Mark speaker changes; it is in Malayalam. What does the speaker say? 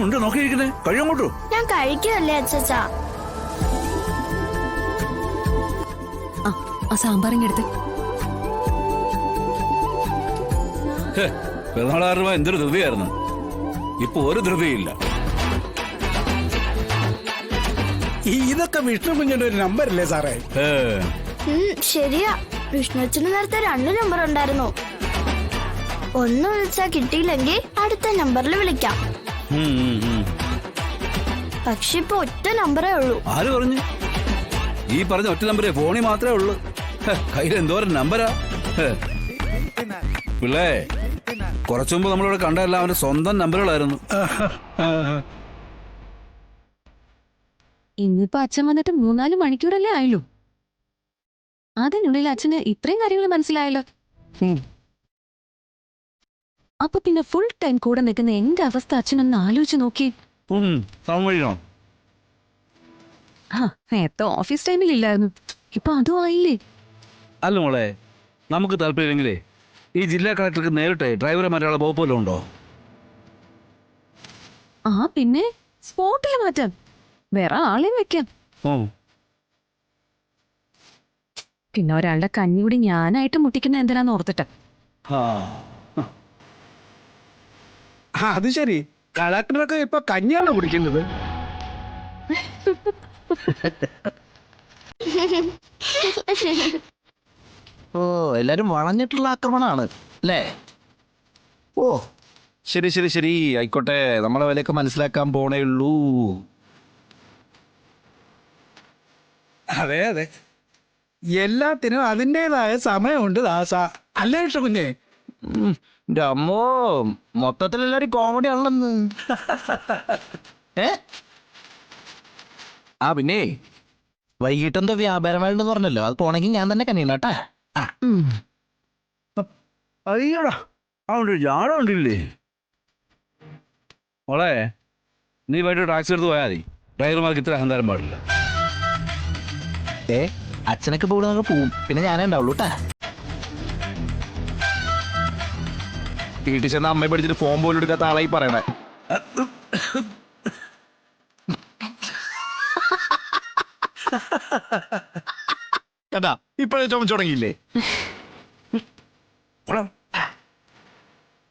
Speaker 1: ഉണ്ട് നോക്കിയിരിക്കുന്നേ, കഴിയങ്ങോട്ടു.
Speaker 2: ഞാൻ കഴിക്കല്ലേ അച്ഛാ.
Speaker 3: ആ സാമ്പാറിങ്ങെടുത്ത്.
Speaker 1: പിറന്നാളാറുവ എന്തൊരു ധൃതിയായിരുന്നു, ഇപ്പൊ ഒരു ധൃതിയില്ല.
Speaker 4: ഇതൊക്കെ വിഷ്ണു കുഞ്ഞിന്റെ ഒരു നമ്പറല്ലേ സാറേ?
Speaker 2: ശരിയാ, വിഷ്ണുച്ചന് നേരത്തെ 2 നമ്പർ ഉണ്ടായിരുന്നു. ഒന്ന് വിളിച്ചാ കിട്ടിയില്ലെങ്കിൽ അടുത്ത നമ്പറിൽ വിളിക്കാം. പക്ഷെ ഇപ്പൊ ഒറ്റ നമ്പറേ ഉള്ളൂ.
Speaker 1: ആര് പറഞ്ഞു? ഈ പറഞ്ഞ ഒറ്റ നമ്പറേ ഫോണിൽ മാത്രമേ ഉള്ളൂ. കയ്യിൽ എന്തോരം നമ്പരാ. പിള്ളേ, കുറച്ചു മുമ്പ് നമ്മളിവിടെ കണ്ടല്ല അവന്റെ സ്വന്തം നമ്പറുകളായിരുന്നു.
Speaker 3: ഇന്നിപ്പോ അച്ഛൻ വന്നിട്ട് 3-4 മണിക്കൂറല്ലേ ആയുള്ളൂ. അതിനുള്ളിൽ അച്ഛന് ഇത്രയും കാര്യങ്ങൾ മനസ്സിലായല്ലോ. അപ്പൊ പിന്നെ ഫുൾ ടൈം കൂടെ നിൽക്കുന്ന എന്റെ അവസ്ഥ അച്ഛനൊന്ന് ആലോചിച്ച് നോക്കി. നേരത്തെ ഓഫീസ് ടൈമിൽ ഇല്ലായിരുന്നു, ഇപ്പൊ അതും ആയില്ലേ.
Speaker 1: അല്ല മോളെ, നമുക്ക് താല്പര്യമില്ലെങ്കിലേ ഈ ജില്ലാ കളക്ടർക്ക് നേരിട്ട് ഡ്രൈവറെ മറ്റൊരാളെ പോകുമല്ലോ ഉണ്ടോ?
Speaker 3: പിന്നെ സ്പോട്ടിൽ മാറ്റാം, വേറെ ആളെയും വെക്കാം. പിന്നെ ഒരാളുടെ കഞ്ഞി കൂടി ഞാനായിട്ട് മുട്ടിക്കുന്ന എന്തിനാന്ന് ഓർത്തിട്ട്.
Speaker 4: അത് ശരി, കളക്ടറൊക്കെ ഇപ്പൊ കഞ്ഞിയാണോ കുടിക്കുന്നത്?
Speaker 5: എല്ലാരും വളഞ്ഞിട്ടുള്ള ആക്രമണമാണ് അല്ലേ? ശരി ശരി ശരി, ആയിക്കോട്ടെ, നമ്മളെ വിലയൊക്കെ മനസ്സിലാക്കാൻ പോണേ ഉള്ളൂ.
Speaker 4: അതെ അതെ, എല്ലാത്തിനും അതിൻ്റെതായ സമയമുണ്ട് ദാസ, അല്ലേ വിഷ്ണു കുഞ്ഞെ?
Speaker 5: എൻ്റെ അമ്മോ, മൊത്തത്തിൽ എല്ലാരും കോമഡി ആണല്ലെന്ന്. പിന്നെ വൈകിട്ടെന്തോ വ്യാപാരമാണെന്ന് പറഞ്ഞല്ലോ, അത് പോണെങ്കിൽ ഞാൻ തന്നെ കനിയണട്ടാ.
Speaker 1: അയ്യോടാ, അവൻ്റെ ജാട ഉണ്ടില്ലേ മോളെ. നീ വൈകിട്ട് ടാക്സി എടുത്ത് പോയാൽ മതി, ഡ്രൈവർമാർക്ക് ഇത്ര അഹങ്കാരം പാടില്ല.
Speaker 5: അച്ഛനൊക്കെ പോകുന്നതൊക്കെ പോവും, പിന്നെ ഞാനേ ഉണ്ടാവുള്ളൂ കേട്ടാ. വീട്ടിൽ ചെന്ന് അമ്മയെ പഠിച്ചിട്ട് ഫോൺ പോലും എടുക്കാത്ത ആളായി പറയണേ. കേട്ടാ, ഇപ്പോഴേ ചുമച്ചു തുടങ്ങിയില്ലേ?